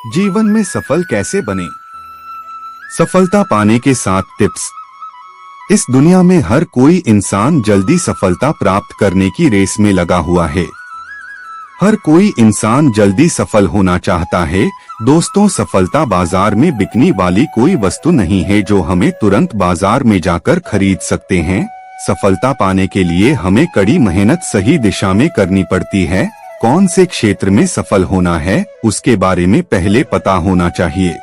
जीवन में सफल कैसे बने? सफलता पाने के 7 टिप्स। इस दुनिया में हर कोई इंसान जल्दी सफलता प्राप्त करने की रेस में लगा हुआ है। हर कोई इंसान जल्दी सफल होना चाहता है। दोस्तों, सफलता बाजार में बिकने वाली कोई वस्तु नहीं है जो हमें तुरंत बाजार में जाकर खरीद सकते हैं। सफलता पाने के लिए हमें कड़ी मेहनत सही दिशा में करनी पड़ती है। कौन से क्षेत्र में सफल होना है उसके बारे में पहले पता होना चाहिए।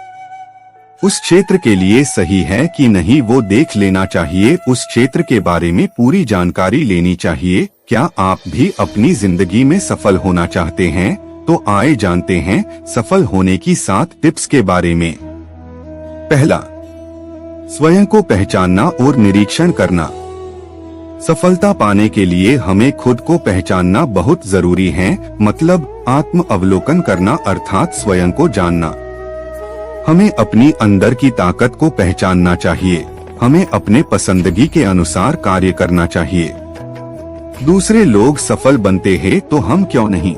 उस क्षेत्र के लिए सही है कि नहीं वो देख लेना चाहिए। उस क्षेत्र के बारे में पूरी जानकारी लेनी चाहिए। क्या आप भी अपनी जिंदगी में सफल होना चाहते हैं? तो आइए जानते हैं सफल होने की 7 टिप्स के बारे में। पहला, स्वयं को पहचानना और निरीक्षण करना। सफलता पाने के लिए हमें खुद को पहचानना बहुत जरूरी है। मतलब आत्म अवलोकन करना अर्थात स्वयं को जानना। हमें अपनी अंदर की ताकत को पहचानना चाहिए। हमें अपने पसंदगी के अनुसार कार्य करना चाहिए। दूसरे लोग सफल बनते हैं तो हम क्यों नहीं?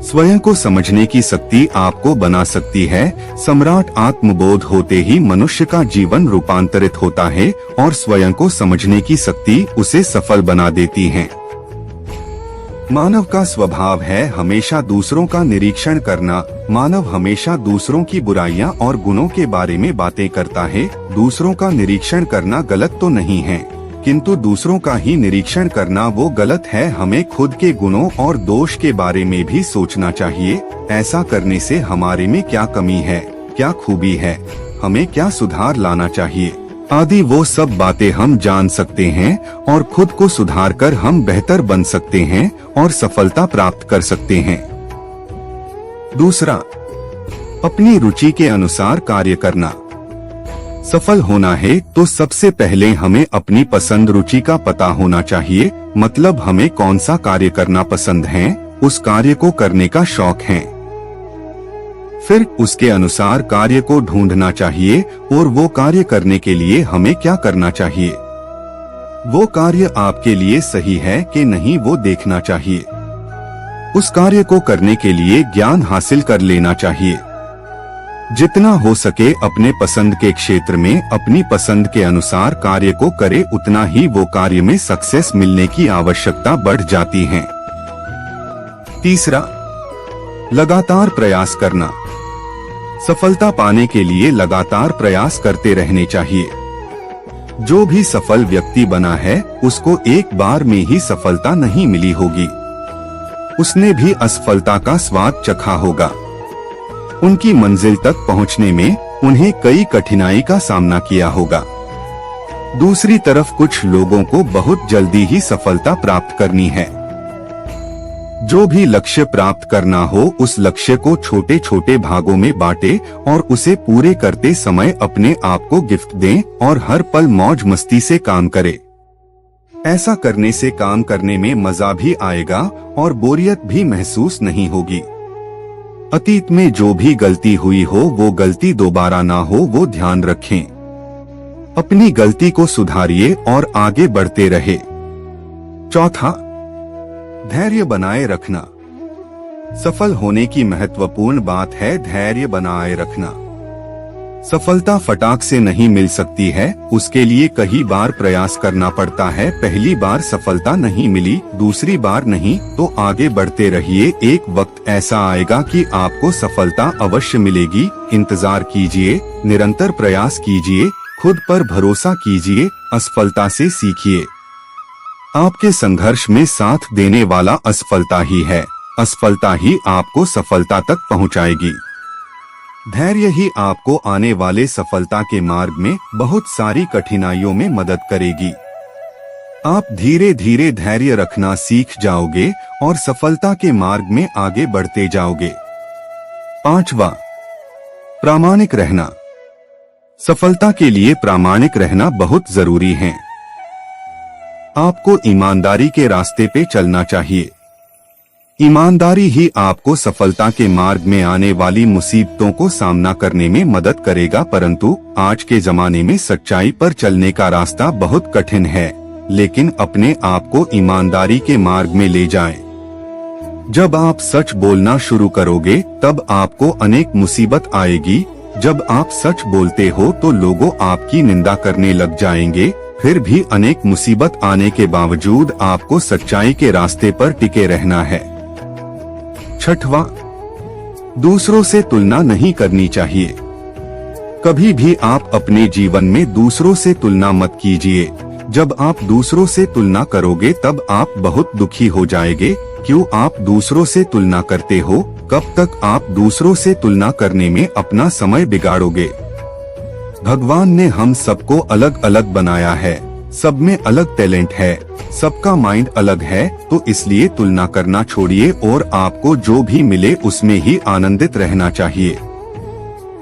स्वयं को समझने की शक्ति आपको बना सकती है। सम्राट आत्मबोध होते ही मनुष्य का जीवन रूपांतरित होता है और स्वयं को समझने की शक्ति उसे सफल बना देती है। मानव का स्वभाव है हमेशा दूसरों का निरीक्षण करना। मानव हमेशा दूसरों की बुराइयां और गुणों के बारे में बातें करता है। दूसरों का निरीक्षण करना गलत तो नहीं है, किंतु दूसरों का ही निरीक्षण करना वो गलत है। हमें खुद के गुणों और दोष के बारे में भी सोचना चाहिए। ऐसा करने से हमारे में क्या कमी है, क्या खूबी है, हमें क्या सुधार लाना चाहिए आदि वो सब बातें हम जान सकते हैं और खुद को सुधार कर हम बेहतर बन सकते हैं और सफलता प्राप्त कर सकते हैं। दूसरा, अपनी रुचि के अनुसार कार्य करना। सफल होना है तो सबसे पहले हमें अपनी पसंद रुचि का पता होना चाहिए। मतलब हमें कौन सा कार्य करना पसंद है, उस कार्य को करने का शौक है। फिर उसके अनुसार कार्य को ढूंढना चाहिए और वो कार्य करने के लिए हमें क्या करना चाहिए। वो कार्य आपके लिए सही है कि नहीं वो देखना चाहिए। उस कार्य को करने के लिए ज्ञान हासिल कर लेना चाहिए। जितना हो सके अपने पसंद के क्षेत्र में अपनी पसंद के अनुसार कार्य को करे, उतना ही वो कार्य में सक्सेस मिलने की आवश्यकता बढ़ जाती है। तीसरा, लगातार प्रयास करना। सफलता पाने के लिए लगातार प्रयास करते रहने चाहिए। जो भी सफल व्यक्ति बना है उसको एक बार में ही सफलता नहीं मिली होगी। उसने भी असफलता का स्वाद चखा होगा। उनकी मंजिल तक पहुंचने में उन्हें कई कठिनाई का सामना किया होगा। दूसरी तरफ कुछ लोगों को बहुत जल्दी ही सफलता प्राप्त करनी है। जो भी लक्ष्य प्राप्त करना हो उस लक्ष्य को छोटे छोटे भागों में बांटे और उसे पूरे करते समय अपने आप को गिफ्ट दें और हर पल मौज मस्ती से काम करें। ऐसा करने से काम करने में मजा भी आएगा और बोरियत भी महसूस नहीं होगी। अतीत में जो भी गलती हुई हो वो गलती दोबारा ना हो वो ध्यान रखें। अपनी गलती को सुधारिए और आगे बढ़ते रहे। चौथा, धैर्य बनाए रखना। सफल होने की महत्वपूर्ण बात है धैर्य बनाए रखना। सफलता फटाक से नहीं मिल सकती है, उसके लिए कई बार प्रयास करना पड़ता है। पहली बार सफलता नहीं मिली, दूसरी बार नहीं, तो आगे बढ़ते रहिए। एक वक्त ऐसा आएगा कि आपको सफलता अवश्य मिलेगी। इंतजार कीजिए, निरंतर प्रयास कीजिए, खुद पर भरोसा कीजिए, असफलता से सीखिए। आपके संघर्ष में साथ देने वाला असफलता ही है। असफलता ही आपको सफलता तक पहुंचाएगी। धैर्य ही आपको आने वाले सफलता के मार्ग में बहुत सारी कठिनाइयों में मदद करेगी। आप धीरे धीरे धैर्य रखना सीख जाओगे और सफलता के मार्ग में आगे बढ़ते जाओगे। पांचवा, प्रामाणिक रहना। सफलता के लिए प्रामाणिक रहना बहुत जरूरी है। आपको ईमानदारी के रास्ते पे चलना चाहिए। ईमानदारी ही आपको सफलता के मार्ग में आने वाली मुसीबतों को सामना करने में मदद करेगा। परंतु आज के जमाने में सच्चाई पर चलने का रास्ता बहुत कठिन है, लेकिन अपने आप को ईमानदारी के मार्ग में ले जाएं। जब आप सच बोलना शुरू करोगे तब आपको अनेक मुसीबत आएगी। जब आप सच बोलते हो तो लोगों आपकी निंदा करने लग जाएंगे। फिर भी अनेक मुसीबत आने के बावजूद आपको सच्चाई के रास्ते पर टिके रहना है। छठवां, दूसरों से तुलना नहीं करनी चाहिए। कभी भी आप अपने जीवन में दूसरों से तुलना मत कीजिए। जब आप दूसरों से तुलना करोगे तब आप बहुत दुखी हो जाएंगे। क्यों आप दूसरों से तुलना करते हो? कब तक आप दूसरों से तुलना करने में अपना समय बिगाड़ोगे? भगवान ने हम सबको अलग अलग बनाया है। सब में अलग टैलेंट है, सबका माइंड अलग है, तो इसलिए तुलना करना छोड़िए और आपको जो भी मिले उसमें ही आनंदित रहना चाहिए।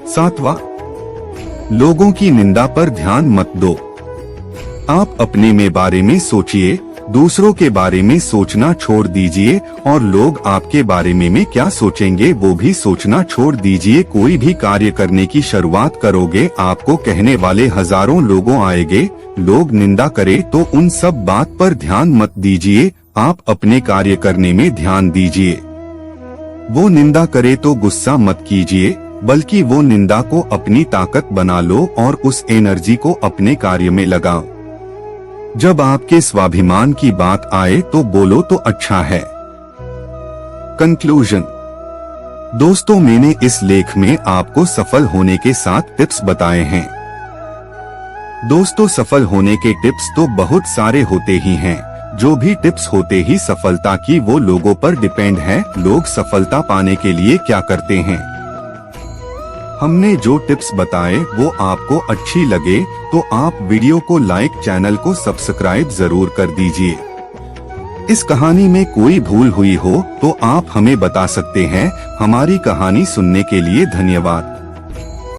सातवां, लोगों की निंदा पर ध्यान मत दो। आप अपने में बारे में सोचिए, दूसरों के बारे में सोचना छोड़ दीजिए और लोग आपके बारे में क्या सोचेंगे वो भी सोचना छोड़ दीजिए। कोई भी कार्य करने की शुरुआत करोगे, आपको कहने वाले हजारों लोगों आएंगे। लोग निंदा करे तो उन सब बात पर ध्यान मत दीजिए, आप अपने कार्य करने में ध्यान दीजिए। वो निंदा करे तो गुस्सा मत कीजिए, बल्कि वो निंदा को अपनी ताकत बना लो और उस एनर्जी को अपने कार्य में लगाओ। जब आपके स्वाभिमान की बात आए तो बोलो तो अच्छा है। कंक्लूजन। दोस्तों, मैंने इस लेख में आपको सफल होने के 7 टिप्स बताए हैं। दोस्तों, सफल होने के टिप्स तो बहुत सारे होते ही हैं। जो भी टिप्स होते ही सफलता की, वो लोगों पर डिपेंड है। लोग सफलता पाने के लिए क्या करते हैं। हमने जो टिप्स बताए वो आपको अच्छी लगे तो आप वीडियो को लाइक, चैनल को सब्सक्राइब जरूर कर दीजिए। इस कहानी में कोई भूल हुई हो तो आप हमें बता सकते हैं। हमारी कहानी सुनने के लिए धन्यवाद।